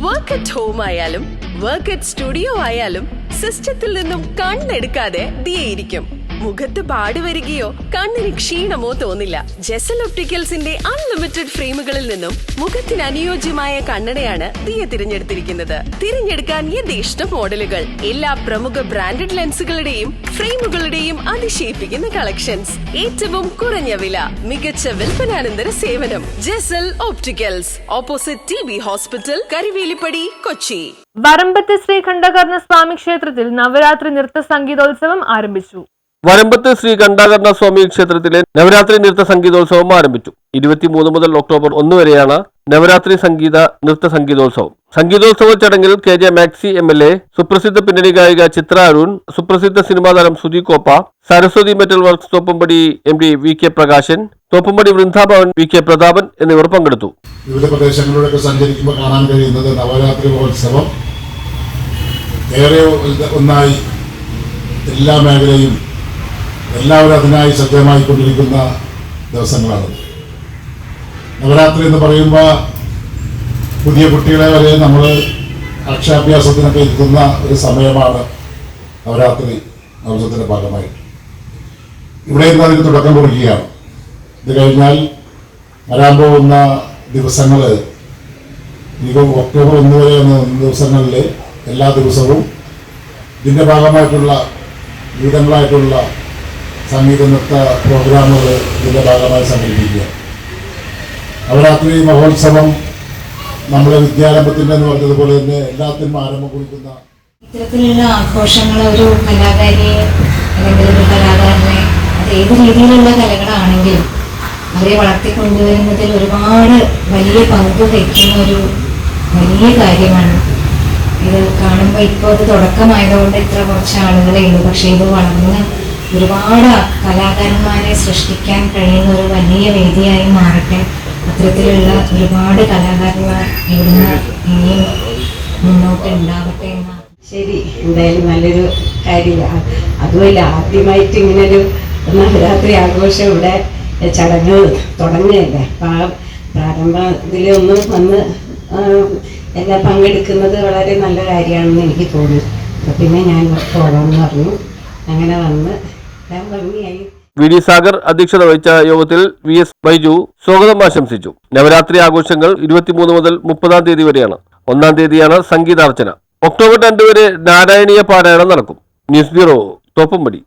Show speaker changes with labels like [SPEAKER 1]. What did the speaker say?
[SPEAKER 1] Work at home ആയാലും work at studio ആയാലും സിസ്റ്റത്തിൽ നിന്നും കണ്ണെടുക്കാതെ ദിയയിരിക്കും. മുഖത്ത് പാട് വരികയോ കണ്ണിന് ക്ഷീണമോ തോന്നില്ല. ജെസൽ ഒപ്റ്റിക്കൽസിന്റെ അൺലിമിറ്റഡ് ഫ്രെയിമുകളിൽ നിന്നും മുഖത്തിന് അനുയോജ്യമായ കണ്ണടയാണ് ദിയ തിരഞ്ഞെടുത്തിരിക്കുന്നത്. തിരഞ്ഞെടുക്കാൻ യഥേഷ്ട മോഡലുകൾ, എല്ലാ പ്രമുഖ ബ്രാൻഡഡ് ലെൻസുകളുടെയും ഫ്രെയിമുകളുടെയും അതിശയിപ്പിക്കുന്ന കളക്ഷൻസ്, ഏറ്റവും കുറഞ്ഞ വില, മികച്ച വിൽപ്പനാനന്തര സേവനം. Jesal opticals, opposite TB hospital, Karivelippady, Kochi.
[SPEAKER 2] വരമ്പത്ത് ശ്രീ ഖണ്ഡകർണ സ്വാമി ക്ഷേത്രത്തിൽ നവരാത്രി നൃത്ത സംഗീതോത്സവം ആരംഭിച്ചു.
[SPEAKER 3] വരമ്പത്ത് ശ്രീ ഖണ്ഡകർണ സ്വാമി ക്ഷേത്രത്തിലെ നവരാത്രി നൃത്ത സംഗീതോത്സവം ആരംഭിച്ചു. 23 മുതൽ ഒക്ടോബർ 1 വരെയാണ് നവരാത്രി നൃത്ത സംഗീതോത്സവം. സംഗീതോത്സവ ചടങ്ങിൽ KJ മാക്സി MLA, സുപ്രസിദ്ധ പിന്നണി ഗായിക ചിത്ര അരുൺ, സുപ്രസിദ്ധ സിനിമാ താരം Sudhi Koppa, Saraswati metal works Thoppumpady MD VK Prakashan, Thoppumpady Vrindabhavan VK Prathapan എന്നിവർ പങ്കെടുത്തു.
[SPEAKER 4] വിവിധ പ്രദേശങ്ങളിലൂടെ സഞ്ചരിക്കുമ്പോൾ കാണാൻ കഴിയുന്നത് നവരാത്രി മഹോത്സവം ഏറെ ഒന്നായി എല്ലാ മേഖലയും എല്ലാവരും അതിനായി സജ്ജമായിക്കൊണ്ടിരിക്കുന്ന ദിവസങ്ങളാണ്. നവരാത്രി എന്ന് പറയുമ്പോൾ പുതിയ കുട്ടികളെ വരെ നമ്മൾ അക്ഷരാഭ്യാസത്തിനൊക്കെ ഇരുത്തുന്ന ഒരു സമയമാണ് നവരാത്രി മഹോത്സവത്തിൻ്റെ ഭാഗമായിട്ട്. ഇവിടെ നിന്ന് അതിന് തുടക്കം കുറിക്കുകയാണ്. ഇത് കഴിഞ്ഞാൽ വരാൻ പോകുന്ന ദിവസങ്ങൾ ഇനിയിപ്പോൾ ഒക്ടോബർ 1 വരെ എന്ന ദിവസങ്ങളിൽ എല്ലാ ദിവസവും ഇതിൻ്റെ ഭാഗമായിട്ടുള്ള വിവിധങ്ങളായിട്ടുള്ള സംഗീത നൃത്ത പ്രോഗ്രാമുകൾ ഇതിൻ്റെ ഭാഗമായി സംഘടിപ്പിക്കുക. നവരാത്രി മഹോത്സവം നമ്മുടെ വിദ്യാരംഭത്തിൻ്റെ എന്ന് പറഞ്ഞതുപോലെ തന്നെ എല്ലാത്തിനും ആരംഭം കുറിക്കുന്ന
[SPEAKER 5] ഇത്തരത്തിലുള്ള ആഘോഷങ്ങൾ ഒരു കലാകാരിയെ അല്ലെങ്കിൽ ഒരു കലാകാരനെ, അത് ഏത് രീതിയിലുള്ള കലകളാണെങ്കിലും അവരെ വളർത്തിക്കൊണ്ടുവരുന്നതിൽ ഒരുപാട് വലിയ പങ്ക് വയ്ക്കുന്ന ഒരു വലിയ കാര്യമാണ്. ഇത് കാണുമ്പോൾ ഇപ്പോൾ അത് തുടക്കമായതുകൊണ്ട് ഇത്ര കുറച്ച് ആളുകളേ ഉള്ളൂ. പക്ഷേ ഇത് വളർന്ന് ഒരുപാട് കലാകാരന്മാരെ സൃഷ്ടിക്കാൻ കഴിയുന്ന ഒരു വലിയ വേദിയായി മാറട്ടെ. അത്തരത്തിലുള്ള ഒരുപാട് കലാകാരന്മാർ ഇവിടുന്ന് ഇനിയും മുന്നോട്ട് ഉണ്ടാവട്ടെ എന്നാണ്.
[SPEAKER 6] ശരി, എന്തായാലും നല്ലൊരു കാര്യമാണ്. അതുമല്ല, ആദ്യമായിട്ട് ഇങ്ങനൊരു നവരാത്രി ആഘോഷം ഇവിടെ ചടങ്ങ് തുടങ്ങുകയല്ലേ. അപ്പം ആ പ്രാരംഭത്തിൽ ഒന്ന് വന്ന് എല്ലാം പങ്കെടുക്കുന്നത് വളരെ നല്ല കാര്യമാണെന്ന് എനിക്ക് തോന്നി. അപ്പം പിന്നെ ഞാൻ പോകാമെന്ന് പറഞ്ഞു. അങ്ങനെ വന്ന് എല്ലാം ഭംഗിയായി.
[SPEAKER 3] VD സാഗർ അധ്യക്ഷത വഹിച്ച യോഗത്തിൽ VS ബൈജു സ്വാഗതം ആശംസിച്ചു. നവരാത്രി ആഘോഷങ്ങൾ 23 മുതൽ 30 തീയതി വരെയാണ്. 1 തീയതിയാണ് സംഗീതാർച്ചന. ഒക്ടോബർ 2 വരെ നാരായണീയ പാരായണം നടക്കും. News bureau, Thoppumpady.